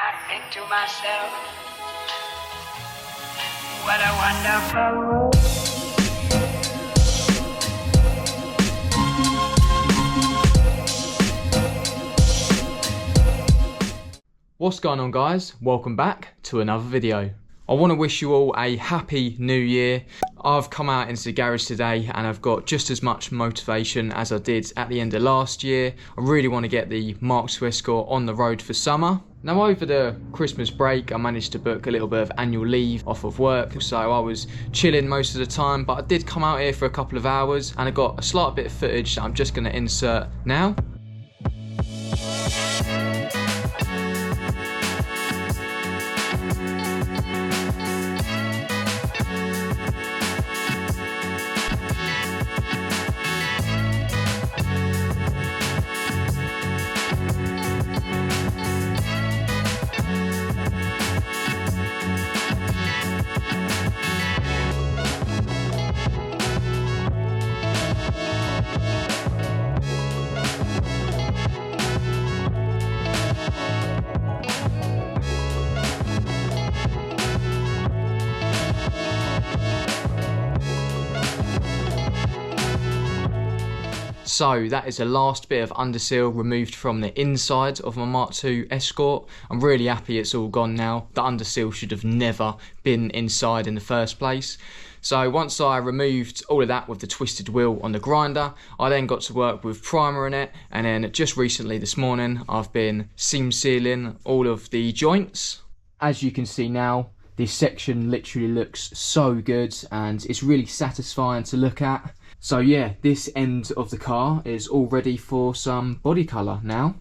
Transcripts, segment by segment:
I think to myself, what a wonderful world. What's going on, guys? Welcome back to another video. I want to wish you all a happy new year. I've come out into the garage today and I've got just as much motivation as I did at the end of last year. I really want to get the Mk2 Escort on the road for summer. Now, over the Christmas break, I managed to book a little bit of annual leave off of work, so I was chilling most of the time, but I did come out here for a couple of hours and I got a slight bit of footage that I'm just going to insert now. So that is the last bit of underseal removed from the inside of my Mk2 Escort. I'm really happy it's all gone now. The underseal should have never been inside in the first place. So once I removed all of that with the twisted wheel on the grinder, I then got to work with primer in it, and then just recently this morning I've been seam sealing all of the joints. As you can see now, this section literally looks so good and it's really satisfying to look at. So yeah, this end of the car is all ready for some body colour now.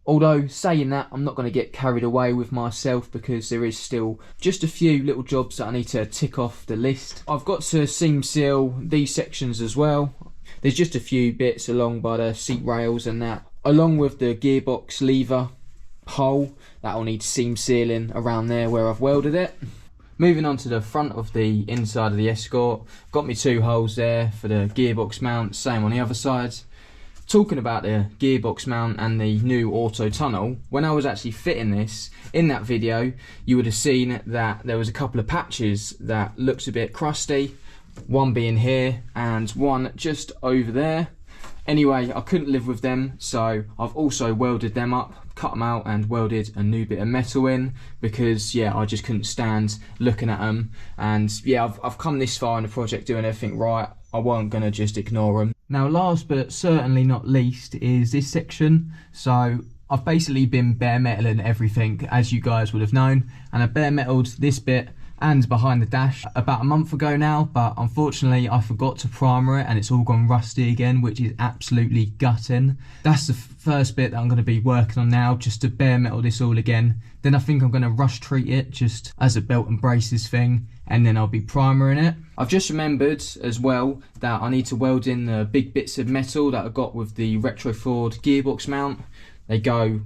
Although saying that, I'm not going to get carried away with myself because there is still just a few little jobs that I need to tick off the list. I've got to seam seal these sections as well. There's just a few bits along by the seat rails and that, along with the gearbox lever hole that will need seam sealing around there where I've welded it. Moving on to the front of the inside of the Escort, got me two holes there for the gearbox mount, same on the other side. Talking about the gearbox mount and the new auto tunnel, when I was actually fitting this, in that video, you would have seen that there was a couple of patches that looked a bit crusty, one being here and one just over there. Anyway, I couldn't live with them, so I've also welded them up, cut them out and welded a new bit of metal in because yeah, I just couldn't stand looking at them. And yeah, I've come this far in the project doing everything right. I wasn't gonna just ignore them. Now, last but certainly not least is this section. So I've basically been bare metaling everything, as you guys would have known, and I bare metaled this bit and behind the dash about a month ago now, but unfortunately I forgot to primer it and it's all gone rusty again, which is absolutely gutting. That's the first bit that I'm going to be working on now, just to bare metal this all again. Then I think I'm going to rush treat it just as a belt and braces thing, and then I'll be primering it. I've just remembered as well that I need to weld in the big bits of metal that I got with the retro Ford gearbox mount. They go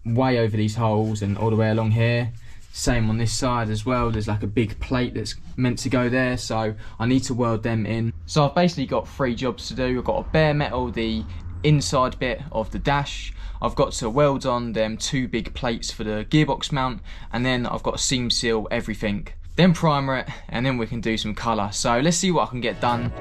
way over these holes and all the way along here. Same on this side as well, there's like a big plate that's meant to go there, so I need to weld them in. So I've basically got three jobs to do. I've got to bare metal the inside bit of the dash, I've got to weld on them two big plates for the gearbox mount, and then I've got to seam seal everything. Then primer it, and then we can do some colour. So let's see what I can get done.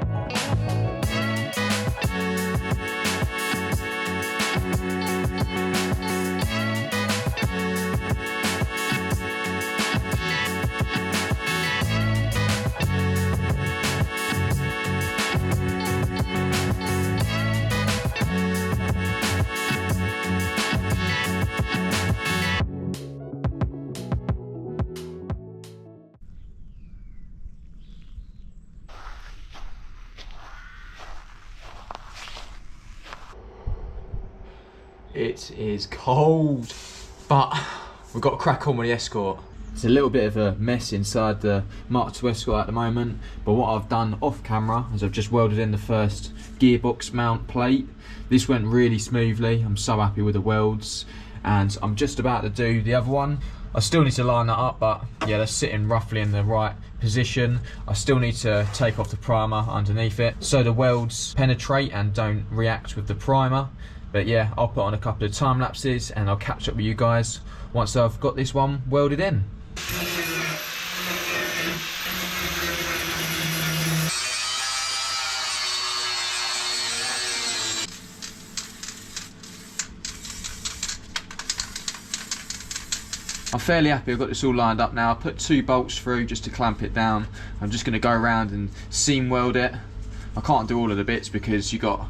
It is cold, but we've got to crack on with the Escort. It's a little bit of a mess inside the Mk2 Escort at the moment, but what I've done off camera is I've just welded in the first gearbox mount plate. This went really smoothly. I'm so happy with the welds, and I'm just about to do the other one. I still need to line that up, but yeah, they're sitting roughly in the right position. I still need to take off the primer underneath it so the welds penetrate and don't react with the primer. But yeah, I'll put on a couple of time lapses and I'll catch up with you guys once I've got this one welded in. I'm fairly happy I've got this all lined up now. I put 2 bolts through just to clamp it down. I'm just going to go around and seam weld it. I can't do all of the bits because you got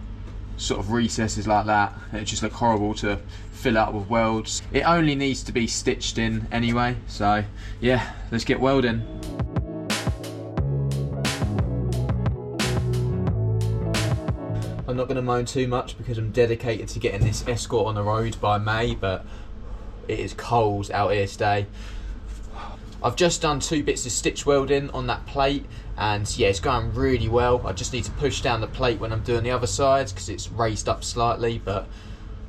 sort of recesses like that. It just look horrible to fill up with welds. It only needs to be stitched in anyway. So yeah, let's get welding. I'm not going to moan too much because I'm dedicated to getting this Escort on the road by May, but it is cold out here today. I've just done 2 bits of stitch welding on that plate, and yeah, it's going really well. I just need to push down the plate when I'm doing the other sides because it's raised up slightly, but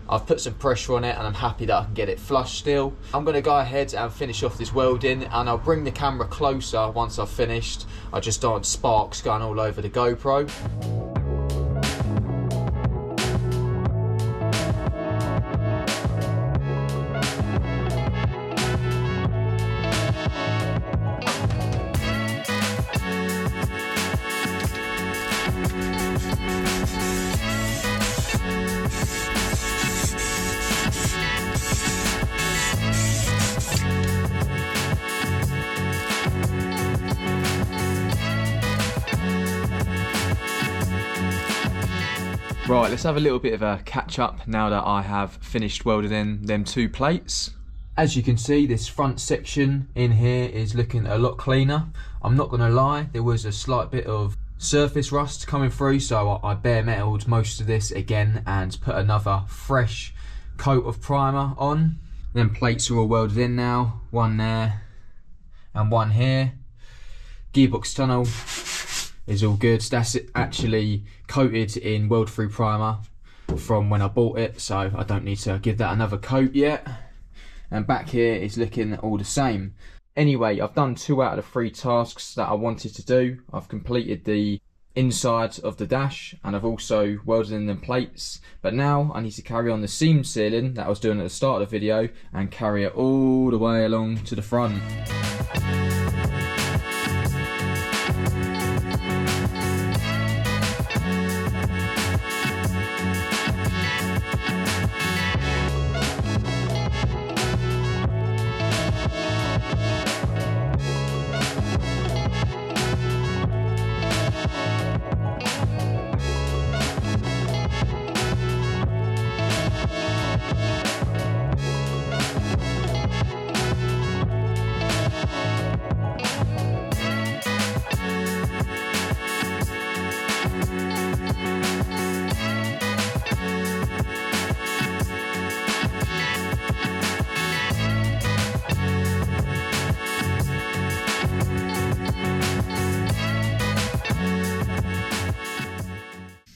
I've put some pressure on it and I'm happy that I can get it flush still. I'm going to go ahead and finish off this welding, and I'll bring the camera closer once I've finished. I just don't want sparks going all over the GoPro. Right, let's have a little bit of a catch up now that I have finished welding in them 2 plates. As you can see, this front section in here is looking a lot cleaner. I'm not going to lie, there was a slight bit of surface rust coming through, so I bare metaled most of this again and put another fresh coat of primer on. Them plates are all welded in now, one there and one here. Gearbox tunnel is all good. That's actually coated in weld through primer from when I bought it, so I don't need to give that another coat yet. And back here is looking all the same. Anyway, I've done 2 out of the 3 tasks that I wanted to do. I've completed the inside of the dash and I've also welded in them plates, but now I need to carry on the seam sealing that I was doing at the start of the video and carry it all the way along to the front.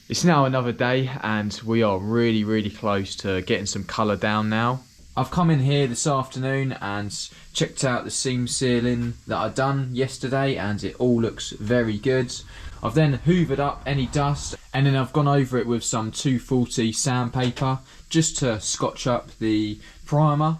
It's now another day and we are really close to getting some colour down now. I've come in here this afternoon and checked out the seam sealing that I'd done yesterday and it all looks very good. I've then hoovered up any dust and then I've gone over it with some 240 sandpaper just to scotch up the primer.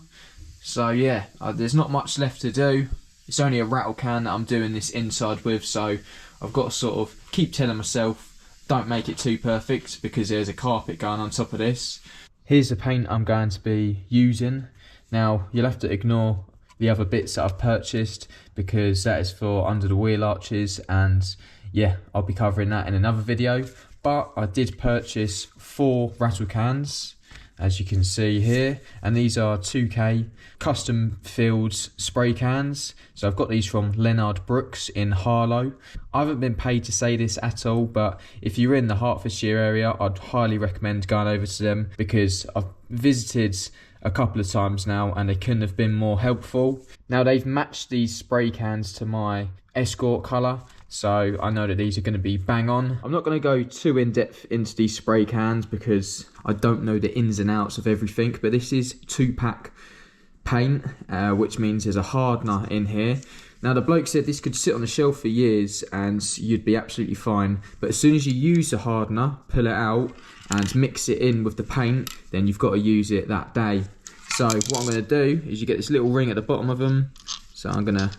So yeah, there's not much left to do. It's only a rattle can that I'm doing this inside with, so I've got to sort of keep telling myself don't make it too perfect because there's a carpet going on top of this. Here's the paint I'm going to be using. Now you'll have to ignore the other bits that I've purchased because that is for under the wheel arches, and yeah, I'll be covering that in another video. But I did purchase 4 rattle cans, as you can see here, and these are 2K custom filled spray cans. So I've got these from Leonard Brooks in Harlow. I haven't been paid to say this at all, but if you're in the Hertfordshire area, I'd highly recommend going over to them because I've visited a couple of times now and they couldn't have been more helpful. Now they've matched these spray cans to my Escort colour, so I know that these are going to be bang on. I'm not going to go too in depth into these spray cans because I don't know the ins and outs of everything, but this is 2-pack paint, which means there's a hardener in here. Now the bloke said this could sit on the shelf for years and you'd be absolutely fine, but as soon as you use the hardener, pull it out and mix it in with the paint, then you've got to use it that day. So what I'm going to do is you get this little ring at the bottom of them. So I'm going to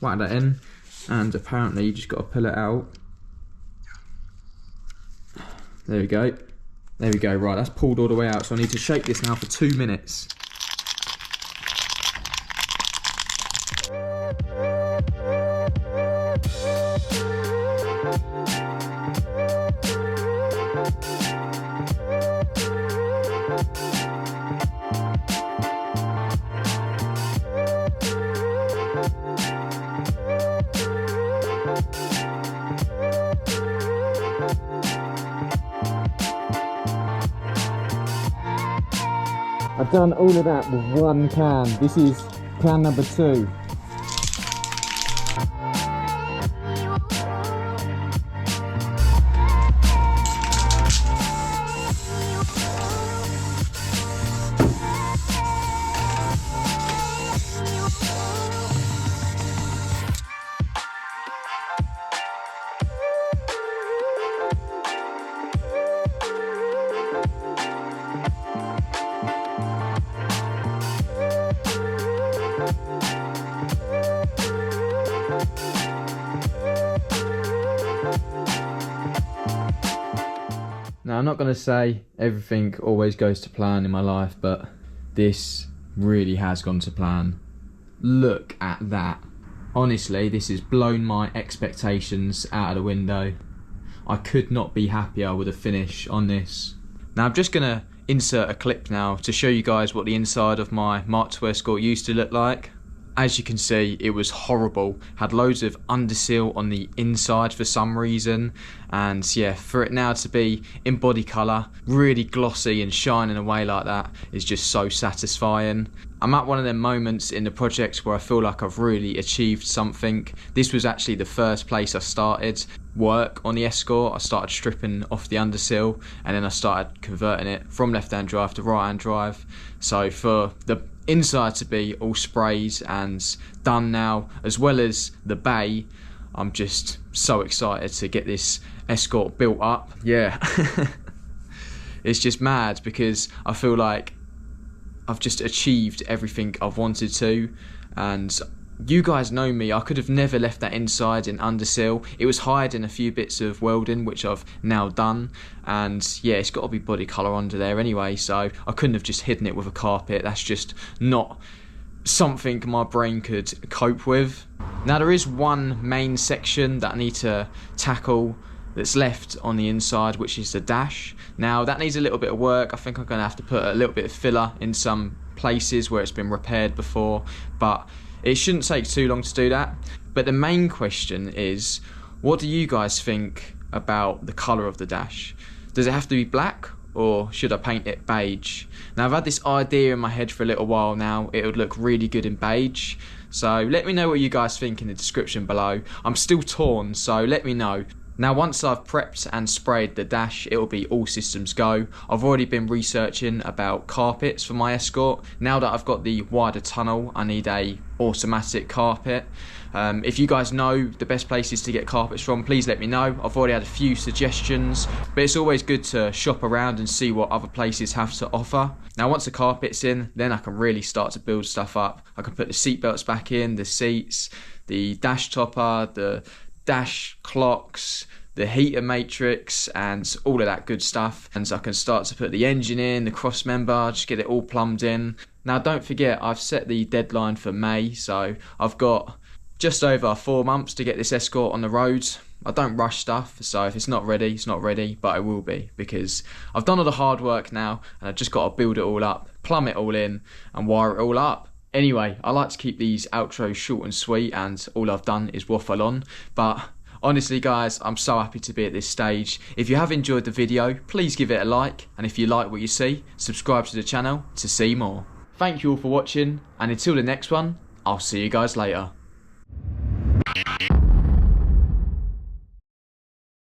whack that in, and apparently you just got to pull it out. There we go. There we go. Right, that's pulled all the way out. So I need to shake this now for 2 minutes. I've done all of that with one can. This is can number 2. Now, I'm not going to say everything always goes to plan in my life, but this really has gone to plan. Look at that. Honestly, this has blown my expectations out of the window. I could not be happier with the finish on this. Now, I'm just going to insert a clip now to show you guys what the inside of my Mk2 Escort used to look like. As you can see, it was horrible. Had loads of underseal on the inside for some reason, and yeah, for it now to be in body colour, really glossy and shining away like that is just so satisfying. I'm at one of them moments in the project where I feel like I've really achieved something. This was actually the first place I started work on the Escort. I started stripping off the underseal, and then I started converting it from left-hand drive to right-hand drive. So for the inside to be all sprays and done now, as well as the bay, I'm just so excited to get this Escort built up. Yeah. It's just mad because I feel like I've just achieved everything I've wanted to, and you guys know me, I could have never left that inside in underseal. It was hiding a few bits of welding, which I've now done, and yeah, it's got to be body colour under there anyway, so I couldn't have just hidden it with a carpet. That's just not something my brain could cope with. Now, there is one main section that I need to tackle that's left on the inside, which is the dash. Now, that needs a little bit of work. I think I'm going to have to put a little bit of filler in some places where it's been repaired before, but it shouldn't take too long to do that. But the main question is, what do you guys think about the colour of the dash? Does it have to be black, or should I paint it beige? Now, I've had this idea in my head for a little while now. It would look really good in beige. So let me know what you guys think in the description below. I'm still torn, so let me know. Now, once I've prepped and sprayed the dash, it will be all systems go. I've already been researching about carpets for my Escort. Now that I've got the wider tunnel, I need a automatic carpet. If you guys know the best places to get carpets from, please let me know. I've already had a few suggestions, but it's always good to shop around and see what other places have to offer. Now, once the carpet's in, then I can really start to build stuff up. I can put the seat belts back in, the seats, the dash topper, the dash clocks, the heater matrix, and all of that good stuff. And so I can start to put the engine in, the cross member, just get it all plumbed in. Now, don't forget, I've set the deadline for May, so I've got just over 4 months to get this Escort on the road. I don't rush stuff, so if it's not ready, it's not ready, but it will be, because I've done all the hard work now, and I've just got to build it all up, plumb it all in, and wire it all up. Anyway, I like to keep these outros short and sweet, and all I've done is waffle on. But honestly, guys, I'm so happy to be at this stage. If you have enjoyed the video, please give it a like. And if you like what you see, subscribe to the channel to see more. Thank you all for watching, and until the next one, I'll see you guys later.